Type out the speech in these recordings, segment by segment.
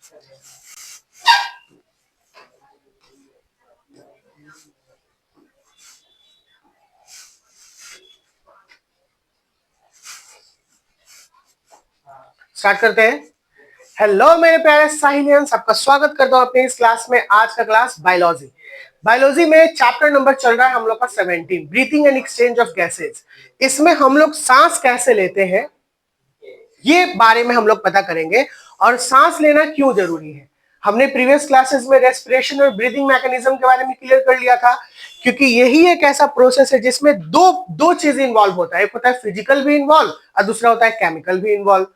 Start करते हैं। Hello मेरे प्यारे साहिलियंस, आपका स्वागत करता हूं अपनी इस क्लास में। आज का क्लास बायोलॉजी। बायोलॉजी में चैप्टर नंबर चल रहा है हम लोग का 17, breathing and exchange of gases. इसमें हम लोग सांस कैसे लेते हैं ये बारे में हम लोग पता करेंगे, और सांस लेना क्यों जरूरी है। हमने प्रीवियस क्लासेस में रेस्पिरेशन और ब्रीदिंग मैकेनिज्म के बारे में क्लियर कर लिया था, क्योंकि यही एक ऐसा प्रोसेस है जिसमें दो चीज इन्वॉल्व होता है। एक होता है फिजिकल भी इन्वॉल्व और दूसरा होता है केमिकल भी इन्वॉल्व।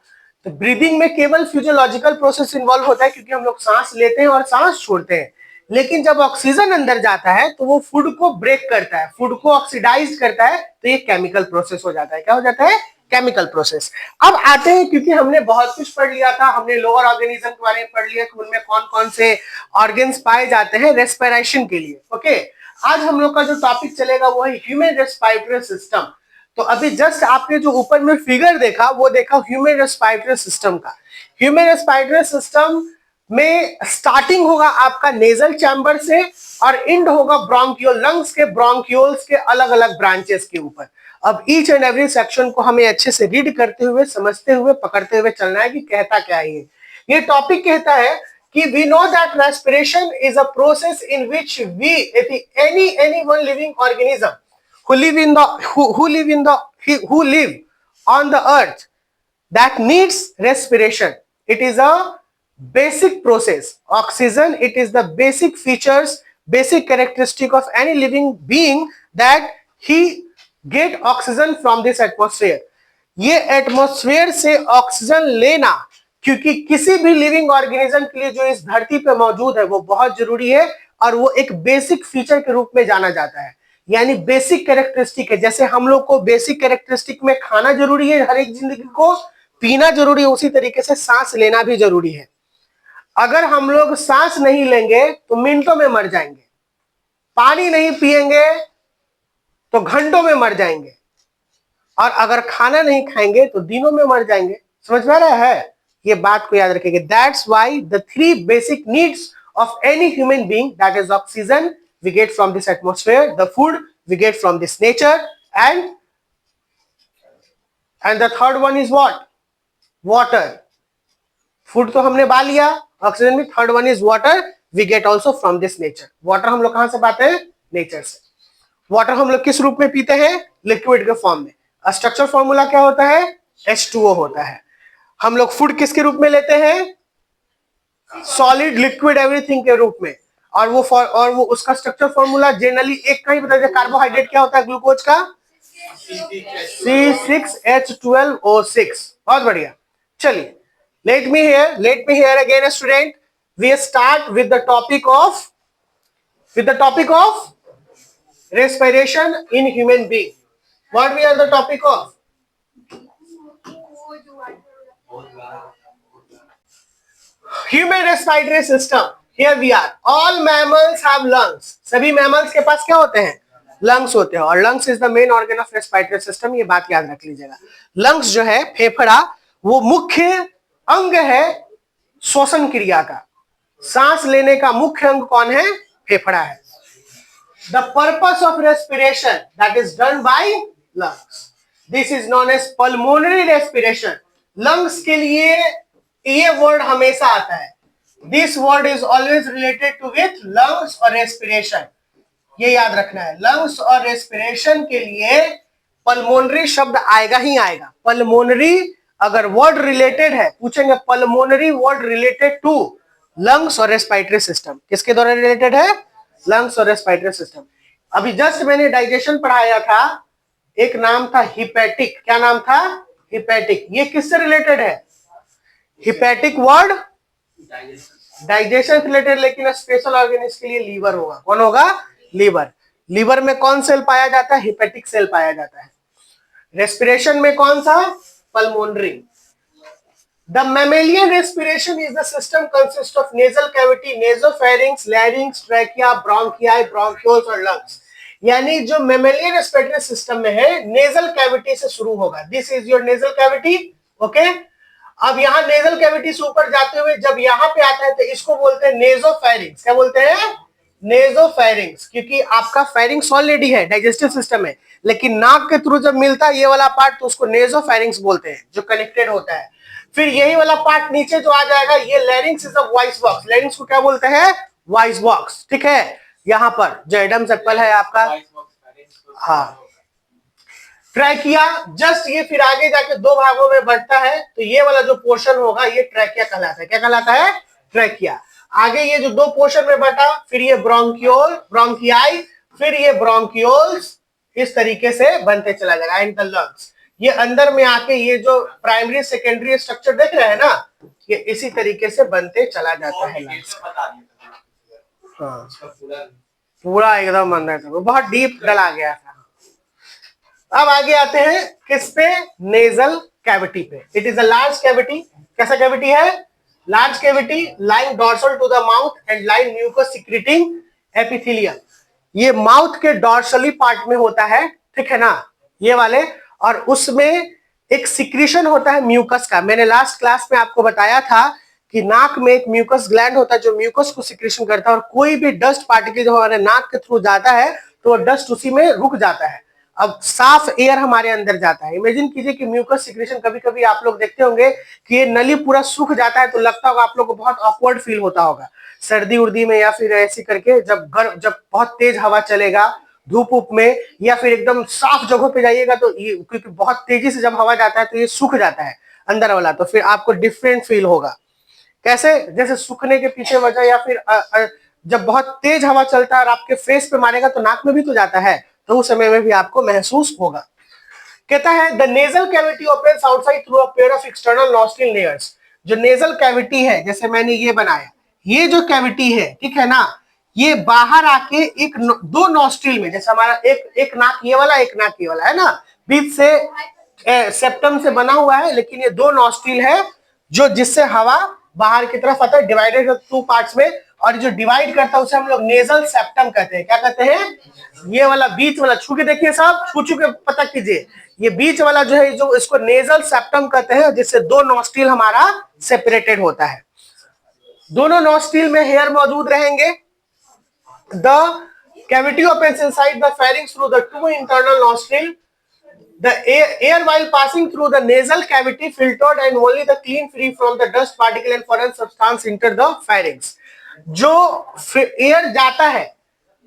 तो ब्रीदिंग में केवल फिजियोलॉजिकल प्रोसेस इन्वॉल्व होता है, क्योंकि हम लोग सांस लेते हैं और सांस छोड़ते हैं। लेकिन जब ऑक्सीजन अंदर जाता है तो वो फूड को ब्रेक करता है, फूड को ऑक्सीडाइज करता है, तो ये केमिकल प्रोसेस हो जाता है। क्या हो जाता है? Chemical process. अब आते हैं, क्योंकि हमने बहुत कुछ पढ़ लिया था, हमने लोअर ऑर्गेनिज्म के बारे में पढ़ लिया कि उनमें कौन कौन से ऑर्गन्स पाए जाते हैं रेस्पिरेशन के लिए। ओके, आज हम लोग का जो टॉपिक चलेगा वो है ह्यूमन रेस्पिरेटरी सिस्टम। तो अभी जस्ट आपने जो ऊपर में फिगर देखा वो देखा ह्यूमन रेस्पिरेटरी सिस्टम का। ह्यूमन रेस्पिरेटरी सिस्टम में स्टार्टिंग होगा आपका नेजल चैम्बर से और एंड होगा ब्रोंकियोल, लंग्स के ब्रोंक्यूल्स के अलग अलग ब्रांचेस के ऊपर। अब ईच एंड एवरी सेक्शन को हमें अच्छे से रीड करते हुए, समझते हुए, पकड़ते हुए चलना है कि कहता क्या है ये टॉपिक कहता है कि we know that respiration is a process in which we, if any one living organism who live on the earth that needs respiration. It is a basic process. Oxygen, it is the basic features, basic characteristic of any living being that he get oxygen from this atmosphere. ये atmosphere से oxygen लेना, क्योंकि किसी भी living organism के लिए जो इस धरती पे मौजूद है वो बहुत जरूरी है, और वो एक बेसिक फीचर के रूप में जाना जाता है, यानी बेसिक कैरेक्टरिस्टिक है। जैसे हम लोग को बेसिक कैरेक्टरिस्टिक में खाना जरूरी है, हर एक जिंदगी को पीना जरूरी है, उसी तरीके से सांस लेना भी जरूरी है। अगर हम लोग सांस नहीं लेंगे तो मिनटों में मर जाएंगे, पानी नहीं पिएंगे तो घंटों में मर जाएंगे, और अगर खाना नहीं खाएंगे तो दिनों में मर जाएंगे। समझ में आ रहा है? ये बात को याद रखेंगे। That's why the 3 basic needs of any human being, that is oxygen we get from this atmosphere, the food we get from this nature, and the third one is what? Water. Food तो हमने बा लिया, oxygen में third one is water, we get also from this nature. Water हम लोग कहां से पाते हैं? नेचर से। वाटर हम लोग किस रूप में पीते हैं? लिक्विड के फॉर्म में। स्ट्रक्चर फॉर्मूला क्या होता है? H2O होता है। हम लोग फूड किसके रूप में लेते हैं? सॉलिड, लिक्विड, एवरीथिंग के रूप में। और वो उसका स्ट्रक्चर फॉर्मूला जनरली एक का ही बता दें। कार्बोहाइड्रेट क्या होता है ग्लूकोज का? C6H12O6। बहुत बढ़िया। चलिए, let me hear again student, we start with the topic of respiration in human being. What we are the topic of? Human respiratory system. Here we are. All mammals have lungs. सभी mammals के पास क्या होते हैं? lungs होते हैं, और lungs is the main organ of respiratory system. ये बात याद रख लीजिएगा। lungs जो है, फेफड़ा, वो मुख्य अंग है श्वसन क्रिया का। सांस लेने का मुख्य अंग कौन है? फेफड़ा है। The purpose of respiration, that is done by lungs. This is known as pulmonary respiration. Lungs के लिए ये वर्ड हमेशा आता है। This word is always related to with lungs और respiration. ये याद रखना है, lungs और respiration के लिए pulmonary शब्द आएगा ही आएगा। Pulmonary अगर वर्ड रिलेटेड है, पूछेंगे pulmonary word related to lungs और respiratory system, किसके द्वारा रिलेटेड है? लंग्स और रेस्पिरेटरी सिस्टम। अभी जस्ट मैंने डाइजेशन पढ़ाया था, एक नाम था हिपैटिक। क्या नाम था? हिपैटिक। ये किससे रिलेटेड है? हिपैटिक वर्ड डाइजेशन रिलेटेड, लेकिन स्पेशल ऑर्गेनिज के लिए लीवर होगा। कौन होगा? लीवर। लीवर में कौन सेल पाया जाता है? हिपैटिक सेल पाया जाता है। रेस्पिरेशन में कौन सा? Pulmonary. The mammalian respiration is the system consists of nasal cavity, nasopharynx, larynx, trachea, bronchi, bronchioles और lungs। यानी जो mammalian respiratory system में है, nasal cavity से शुरू होगा। This is your nasal cavity, okay? अब यहाँ नेजल कैविटी से ऊपर जाते हुए जब यहाँ पे आता है तो इसको बोलते हैं नेजोफेरिंग्स। क्या बोलते हैं? नेजोफेरिंग्स, क्योंकि आपका फेरिंग्स ऑलरेडी है, डाइजेस्टिव सिस्टम है, लेकिन नाक के थ्रू जब मिलता है ये वाला पार्ट तो उसको नेजोफेरिंग्स बोलते हैं, जो कनेक्टेड होता है। फिर यही वाला पार्ट नीचे जो आ जाएगा ये larynx is a voice box. Larynx को क्या बोलते हैं? Voice box. ठीक है, यहाँ पर जो एडम्स एप्पल है आपका, हाँ। ट्रैकिया जस्ट ये फिर आगे जाके दो भागों में बढ़ता है, तो ये वाला जो पोर्शन होगा ये ट्रैकिया कहलाता है। क्या कहलाता है? ट्रैकिया। आगे ये जो दो पोर्शन में बटा, फिर ये ब्रोंकियोल, ब्रोंकियाई, फिर ये ब्रोंकियोल्स, इस तरीके से बनते चला जाएगा इन द लंग्स। ये अंदर में आके ये जो प्राइमरी सेकेंडरी स्ट्रक्चर देख रहे हैं ना, ये इसी तरीके से बनते चला जाता है लंग्स। हाँ, पूरा एकदम अंदर तक, बहुत डीप डला गया था। अब आगे आते हैं किस पे? नेजल कैविटी पे। It is a large cavity. कैसा कैविटी है? Large cavity lying dorsal to the mouth and lying mucus secreting epithelium. ये माउथ के डॉर्सली पार्ट में होता है, ठीक है ना, ये वाले, और उसमें एक सिक्रीशन होता है म्यूकस का। मैंने लास्ट क्लास में आपको बताया था कि नाक में एक म्यूकस ग्लैंड होता है जो म्यूकस को सिक्रीशन करता है, और कोई भी डस्ट पार्टिकल जो हमारे नाक के थ्रू जाता है तो वो डस्ट उसी में रुक जाता है। अब साफ एयर हमारे अंदर जाता है। इमेजिन कीजिए कि म्यूकस सिक्रेशन, कभी कभी आप लोग देखते होंगे कि ये नली पूरा सूख जाता है तो लगता होगा आप लोग को बहुत ऑकवर्ड फील होता होगा सर्दी उर्दी में, या फिर ऐसे करके जब बहुत तेज हवा चलेगा धूप उप में, या फिर एकदम साफ जगह पे जाइएगा तो ये, क्योंकि बहुत तेजी से जब हवा जाता है तो ये सूख जाता है अंदर वाला, तो फिर आपको डिफरेंट फील होगा। कैसे? जैसे सूखने के पीछे वजह, या फिर जब बहुत तेज हवा चलता है और आपके फेस पे मारेगा तो नाक में भी तो जाता है, तो उस समय में भी आपको महसूस होगा। कहता है the nasal cavity opens outside through a pair of external nostril layers. जो नेजल कैविटी है, जैसे मैंने ये बनाया, ये जो कैविटी है, ठीक है ना, ये बाहर आके एक दो नॉस्ट्रिल में, जैसे हमारा एक नाक ये वाला, एक नाक ये वाला है ना, बीच से सेप्टम से बना हुआ है, लेकिन ये दो नॉस्ट्रिल है जो जिससे हवा बाहर की तरफ आता है, डिवाइडेड टू पार्ट्स में, और जो डिवाइड करता है उसे हम लोग नेजल सेप्टम कहते हैं। क्या कहते हैं? ये वाला बीच वाला छू के देखिए साहब, छू के पता कीजिए, ये बीच वाला जो है, जो इसको नेजल सेप्टम कहते हैं, जिससे दो नॉस्ट्रिल हमारा सेपरेटेड होता है। दोनों नॉस्ट्रिल में हेयर मौजूद रहेंगे। The cavity opens inside the pharynx through the two internal nostril. The air while passing through the nasal cavity filtered and only the clean free from the dust particle and foreign substance enter the pharynx। जो air जाता है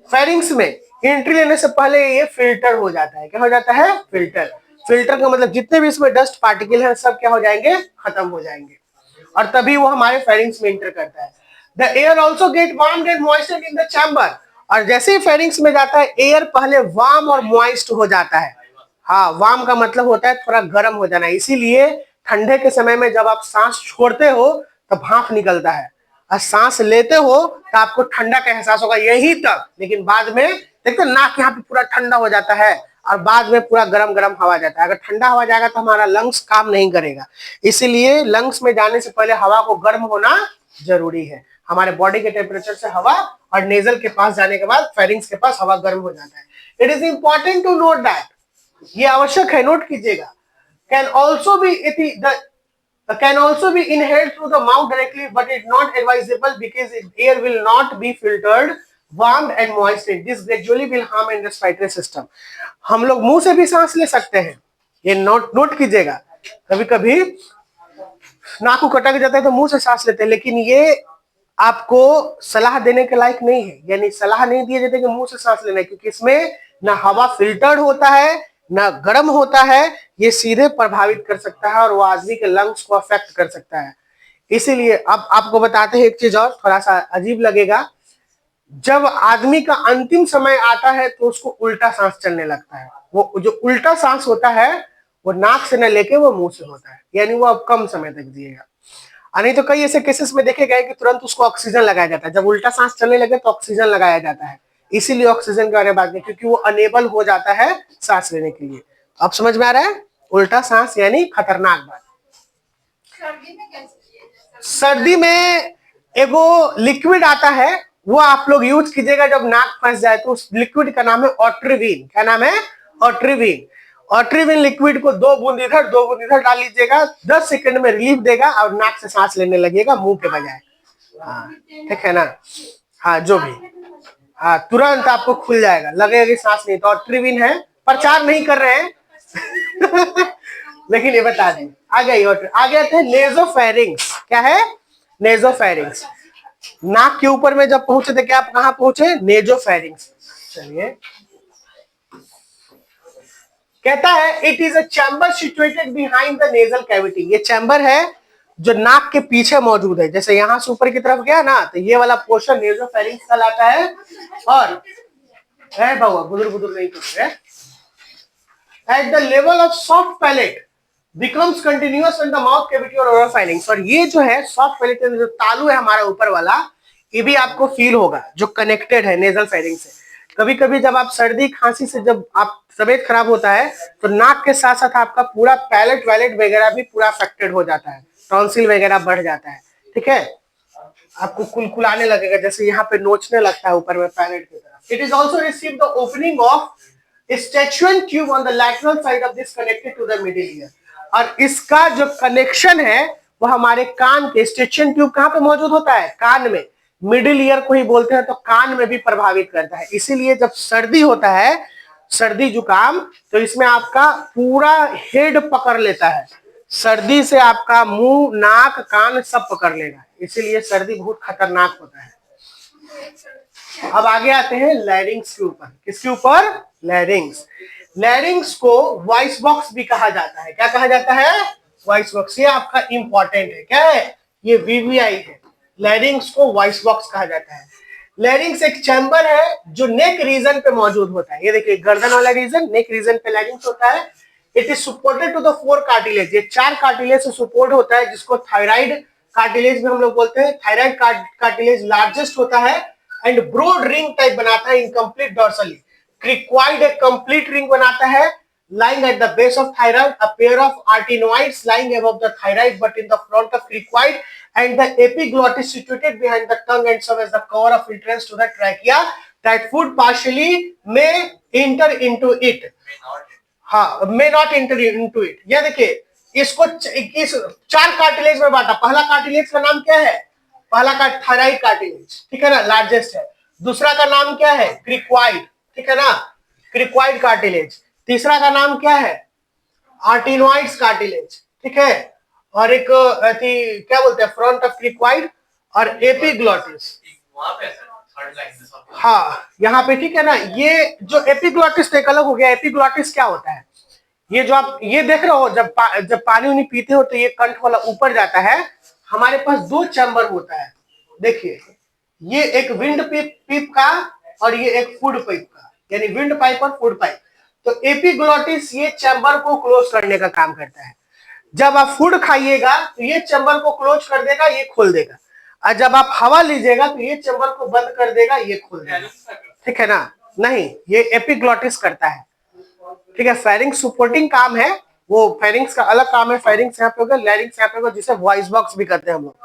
pharynx में, entry लेने से पहले ये filter हो जाता है। क्या हो जाता है? फिल्टर। फिल्टर का मतलब जितने भी इसमें डस्ट पार्टिकल हैं सब क्या हो जाएंगे? खत्म हो जाएंगे, और तभी वो हमारे फेरिंग्स में एंटर करता है। The air also get warmed and moistured in the chamber. और जैसे ही फेरिंग्स में जाता है एयर पहले वार्म और मॉइस्ट हो जाता है। हाँ, वार्म का मतलब होता है थोड़ा गर्म हो जाना। इसीलिए ठंडे के समय में जब आप सांस छोड़ते हो तो भाप निकलता है, और सांस लेते हो तो आपको ठंडा का एहसास होगा यही तक, लेकिन बाद में देखते नाक यहाँ पे पूरा ठंडा हो जाता है और बाद में पूरा गरम गरम हवा जाता है। अगर ठंडा हवा जाएगा तो हमारा लंग्स काम नहीं करेगा, इसीलिए लंग्स में जाने से पहले हवा को गर्म होना जरूरी है। हमारे बॉडी के टेम्परेचर से हवा, और नेजल के पास जाने के बाद फेरिंग्स के पास हवा गर्म हो जाता है। It is important to note that, ये आवश्यक है, नोट कीजिएगा। Can also be inhaled through the mouth directly but it not advisable because air will not be filtered, warmed and moistured. This gradually will harm and respiratory system. हम लोग मुंह से भी सांस ले सकते हैं, ये नोट कीजिएगा। कभी कभी नाक को कटक जाता है तो मुंह से सांस लेते हैं, लेकिन ये आपको सलाह देने के लायक नहीं है, यानी सलाह नहीं दिए जाते कि मुंह से सांस लेना है, क्योंकि इसमें ना हवा फिल्टर्ड होता है ना गर्म होता है, ये सीधे प्रभावित कर सकता है और वो आदमी के लंग्स को अफेक्ट कर सकता है। इसीलिए अब आपको बताते हैं एक चीज और, थोड़ा सा अजीब लगेगा। जब आदमी का अंतिम समय आता है तो उसको उल्टा सांस चलने लगता है। वो जो उल्टा सांस होता है वो नाक से न लेके वो मुंह से होता है, यानी वो अब कम समय तक जिएगा। नहीं तो कई ऐसे केसेस में देखे गए कि तुरंत उसको ऑक्सीजन लगाया जाता है। जब उल्टा सांस चलने लगे तो ऑक्सीजन लगाया जाता है, इसीलिए ऑक्सीजन के बारे में बात नहीं, क्योंकि वो अनेबल हो जाता है सांस लेने के लिए। अब समझ में आ रहा है? उल्टा सांस यानी खतरनाक बात। सर्दी में एगो लिक्विड आता है, वो आप लोग यूज कीजिएगा जब नाक फंस जाए तो। उस लिक्विड का नाम है ऑट्रिविन। क्या नाम है? ऑट्रिविन। ऑट्रिविन लिक्विड को 2 बूंद इधर 2 बूंद इधर डाल लीजिएगा, 10 सेकंड में रिलीफ देगा और नाक से सांस लेने लगेगा मुंह के बजाय। हाँ ठीक है ना। हाँ जो भी, हाँ तुरंत आपको खुल जाएगा, लगेगा कि सांस नहीं। तो ऑट्रिविन है, प्रचार नहीं कर रहे हैं लेकिन ये बता दें। आ गया थे नेजोफेरिंग्स। क्या है? नेजोफेरिंग्स। नाक के ऊपर में जब पहुंचे थे, क्या आप कहां पहुंचे? नेजोफेरिंग्स। चलिए, कहता है it is a chamber situated behind the nasal cavity. ये चैम्बर है जो नाक के पीछे मौजूद है। जैसे यहां से ऊपर की तरफ गया ना, तो ये वाला पोर्शन नेजोफेरिंग्स कहलाता है। और बाबा बुजुर्ग बुजुर्ग नहीं कर रहे, at the level of soft palate becomes continuous in the mouth cavity और ओरल फाइलिंग्स। और ये जो है सॉफ्ट पैलेट जो तालू है हमारा ऊपर वाला, ये भी आपको फील होगा जो कनेक्टेड है नेजल फेरिंग से। कभी कभी जब आप सर्दी खांसी से जब आप तबीयत खराब होता है तो नाक के साथ साथ आपका पूरा पैलेट वैलेट वगैरह भी पूरा अफेक्टेड हो जाता है, टॉन्सिल वगैरह बढ़ जाता है। ठीक है, आपको कुलकुलाने लगेगा, जैसे यहाँ पे नोचने लगता है ऊपर में पैलेट की तरफ। It is also receive the opening of eustachian tube on the lateral side of this connected to the middle ear. और इसका जो कनेक्शन है वो हमारे कान के स्टेचुएन ट्यूब कहाँ पे मौजूद होता है? कान में। मिडिल ईयर को ही बोलते हैं, तो कान में भी प्रभावित करता है। इसीलिए जब सर्दी होता है, सर्दी जुकाम, तो इसमें आपका पूरा हेड पकड़ लेता है। सर्दी से आपका मुंह नाक कान सब पकड़ लेगा, इसीलिए सर्दी बहुत खतरनाक होता है। अब आगे आते हैं लैरिंग्स के ऊपर। किसके ऊपर? लैरिंग्स। लैरिंग्स को वॉइस बॉक्स भी कहा जाता है। क्या कहा जाता है? Voice box. ये आपका इंपॉर्टेंट है। क्या है? ये वीवीआई है। लैरिंग्स को वॉइस बॉक्स कहा जाता है। लैरिंग्स एक चैम्बर है जो नेक रीजन पे मौजूद होता है। ये देखिए गर्दन वाला रीजन, नेक रीजन पे लैरिंग्स होता है। It is supported to the 4 cartilage. ये 4 कार्टिलेज से सपोर्ट होता है, जिसको थायराइड कार्टिलेज भी हम लोग बोलते हैं। थायराइड कार्टिलेज लार्जेस्ट होता है एंड ब्रॉड रिंग टाइप बनाता है इनकम्प्लीट डॉर्सली। क्रिक्वाइड एक कंप्लीट रिंग बनाता है lying at the base of thyroid, a pair of arytenoids lying above the thyroid but in the front of cricoid, and the epiglottis situated behind the tongue and serve as the cover of entrance to the trachea that food partially may enter into it. हाँ, may not enter into it। यह देखिए, इसको इस 4 cartilage में बांटा। पहला cartilage का नाम क्या है? पहला का थायराइड कार्टिलेज, ठीक है ना, लार्जेस्ट है। दूसरा का नाम क्या है? क्रिक्वाइड, ठीक है ना, क्रिक्वाइड कार्टिलेज। तीसरा का नाम क्या है? आर्टिनोइड्स कार्टिलेज, ठीक है। और एक क्या बोलते हैं, फ्रंट ऑफ क्रिक्वाइड और एपिग्लॉटिस। हाँ यहाँ पे, ठीक है ना। ये जो एपिग्लॉटिस एक अलग हो गया। एपिग्लॉटिस क्या होता है? ये जो आप ये देख रहे हो, जब पानी उनी पीते हो तो ये कंठ वाला ऊपर जाता है। हमारे पास 2 चैम्बर होता है। देखिए, ये एक विंड पीप का और ये एक फूड पाइप का, यानी विंड पाइप और फूड पाइप। तो एपिग्लॉटिस ये चैम्बर को क्लोज करने का काम करता है। जब आप फूड खाइएगा तो ये चैम्बर को क्लोज कर देगा, ये खोल देगा। और जब आप हवा लीजिएगा तो ये चैम्बर को बंद कर देगा, ये खोल देगा, ठीक है ना। नहीं, ये एपिग्लॉटिस करता है, ठीक है। फेरिंग्स सपोर्टिंग काम है, वो फेरिंग्स का अलग काम है। फेरिंग्स यहाँ पे होगा, लैरिंग्स यहाँ पे होगा, जिसे वॉइस बॉक्स भी कहते हैं हम लोग।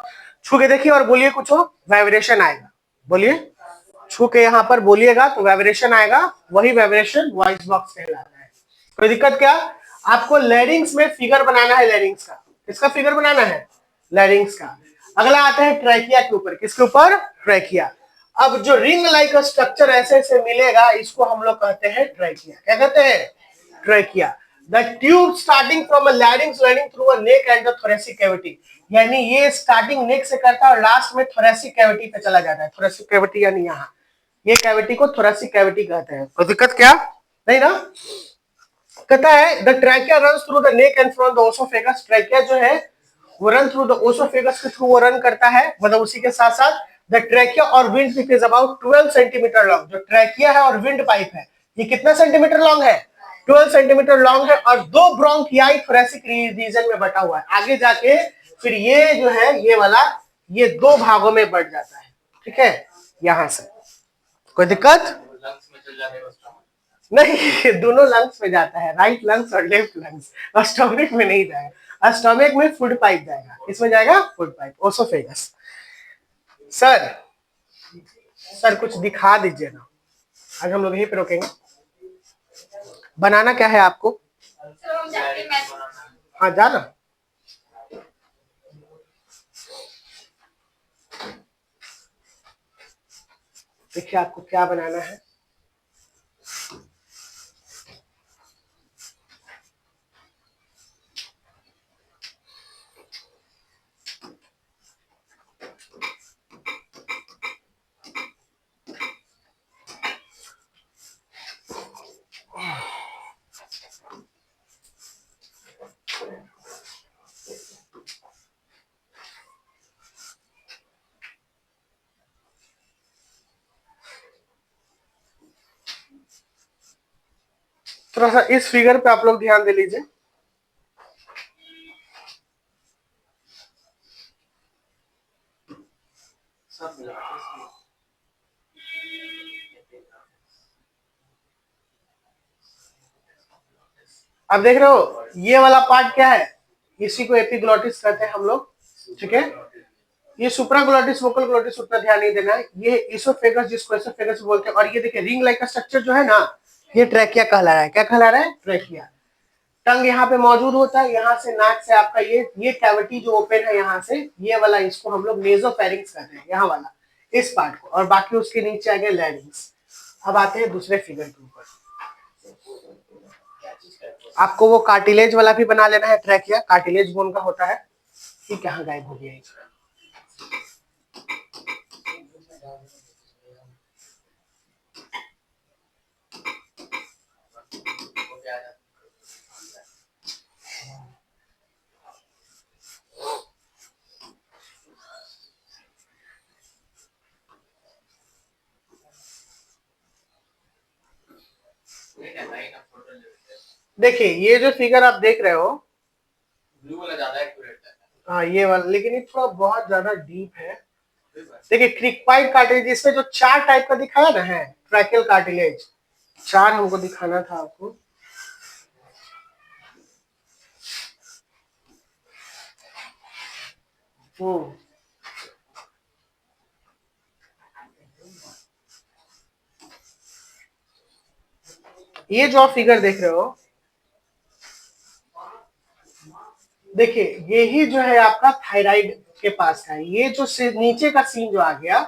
छू के देखिए और बोलिए, कुछ हो वाइब्रेशन आएगा। बोलिए, छू के यहाँ पर बोलिएगा तो वाइब्रेशन आएगा, वही वाइब्रेशन वॉइस बॉक्स कहलाता है। कोई दिक्कत क्या? आपको लैरिंग्स में फिगर बनाना है। लैरिंग्स का, किसका फिगर बनाना है? लैरिंग्स का। अगला आता है ट्रैकिया के ऊपर। किसके ऊपर? ट्रैकिया। अब जो रिंग लाइक स्ट्रक्चर ऐसे ऐसे मिलेगा, इसको हम लोग कहते हैं ट्रैकिया। क्या कहते हैं? Trachea. The tube starting from a लैरिंग्स running through a neck and the thoracic cavity. यानी ये स्टार्टिंग नेक से करता है और लास्ट में थोरेसिक कैविटी पे चला जाता है। थोरेसिक कैविटी यानी यहाँ, ये कैविटी को थोरेसिक कैविटी कहते हैं। कोई दिक्कत क्या? नहीं ना। कहता है the trachea runs through the neck and from the oesophagus. Trachea जो है वो रन थ्रू द ओसोफेगस के थ्रू वो रन करता है। मतलब उसी के साथ साथ द ट्रैकिया और wind pipe is about 12 centimetre long. जो ट्रैकिया है और विंड पाइप है, ये कितना सेंटीमीटर लॉन्ग है? 12 सेंटीमीटर लॉन्ग है। और 2 ब्रोंकियाई थोरेसिक रीजन में बटा हुआ है। आगे जाके फिर ये जो है ये वाला, ये 2 भागों में बढ़ जाता है, ठीक है, यहां से। कोई दिक्कत नहीं? दोनों लंग्स में जाता है, राइट लंग्स और लेफ्ट लंग्स। स्टोमक में नहीं जाएगा, स्टोमक में फूड पाइप जाएगा। किसमें जाएगा? Food pipe, oesophagus. सर कुछ दिखा दीजिए ना, आज हम लोग यहीं पे रोकेंगे। बनाना क्या है आपको? हाँ जाना। देखिए आपको क्या बनाना है। थोड़ा सा इस फिगर पे आप लोग ध्यान दे लीजिए। अब देख रहे हो ये वाला पार्ट क्या है, इसी को एपिग्लोटिस कहते हैं हम लोग, ठीक है। ये सुप्राग्लोटिस वोकल ग्लोटिस उतना ध्यान नहीं देना है। ये इसोफेगस जिसको इसोफेगस बोलते हैं, और ये देखिए रिंग लाइक का स्ट्रक्चर जो है ना, ये ट्रैकिया कहला रहा है। क्या कहला रहा है? ट्रैकिया। टंग यहाँ पे मौजूद होता है, यहाँ से नाक से आपका ये कैविटी जो ओपन है यहाँ से, ये वाला इसको हम लोग नेजोफेरिंक्स कहते हैं, यहाँ वाला इस पार्ट को, और बाकी उसके नीचे आ गया लैरिंग्स। अब आते हैं दूसरे फिगर के ऊपर। आपको वो कार्टिलेज वाला भी बना लेना है, ट्रैकिया कार्टिलेज बोन का होता है। ये कहाँ गायब हो गया? देखिए ये जो फिगर आप देख रहे हो, ब्लू वाला ज्यादा एक्यूरेट है। हाँ ये वाला, लेकिन ये थोड़ा बहुत ज्यादा डीप है। देखिए क्रिकपाइड कार्टिलेज, इसमें जो 4 टाइप का दिखाया ना है ट्रैकियल कार्टिलेज, 4 हमको दिखाना था आपको। ये जो आप फिगर देख रहे हो, देखिए यही जो है आपका थायराइड के पास का है। ये जो नीचे का सीन जो आ गया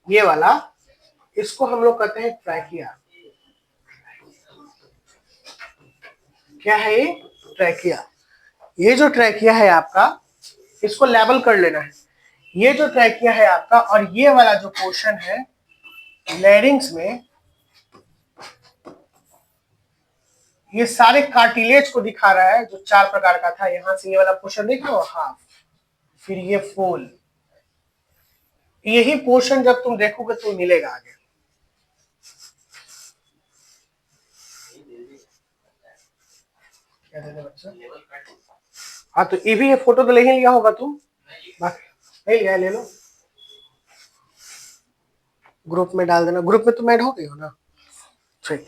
ये वाला, इसको हम लोग कहते हैं ट्रैकिया। क्या है ये? ट्रैकिया। ये जो ट्रैकिया है आपका, इसको लेबल कर लेना है। ये जो ट्रैकिया है आपका, और ये वाला जो पोर्शन है लैरिंग्स में, ये सारे कार्टिलेज को दिखा रहा है जो 4 प्रकार का था। यहां से ये वाला पोर्शन देख लो हाफ, फिर ये फुल, यही पोर्शन जब तुम देखोगे तो मिलेगा आगे। क्या देते बच्चा? हाँ तो ये भी ये फोटो तो ले ही लिया होगा तुम, नहीं लिया? ले लो, ग्रुप में डाल देना। ग्रुप में तुम ऐड हो गए हो ना? ठीक।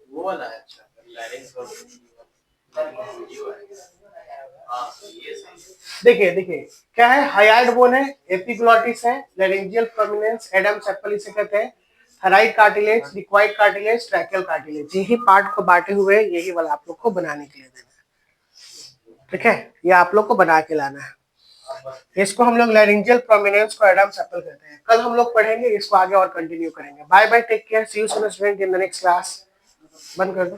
वो वाला है। अच्छा देखिए देखिए क्या है, हाइड बोन है, एपिग्लोटिस है, लैरिंजियल प्रोमिनेंस, एडम्स एप्पल इसे कहते हैं, thyroid cartilage, liquid cartilage, tracheal cartilage, यही पार्ट को बांटे हुए, यही वाला आप लोग को बनाने के लिए देना है। ठीक है, ये आप लोग को बना के लाना है। इसको हम लोग लैरिंजियल प्रोमिनेंस को एडम्स एप्पल कहते हैं। कल हम लोग पढ़ेंगे इसको आगे और कंटिन्यू करेंगे। Bye bye, take care, see you soon student in the next class. बंद कर दो।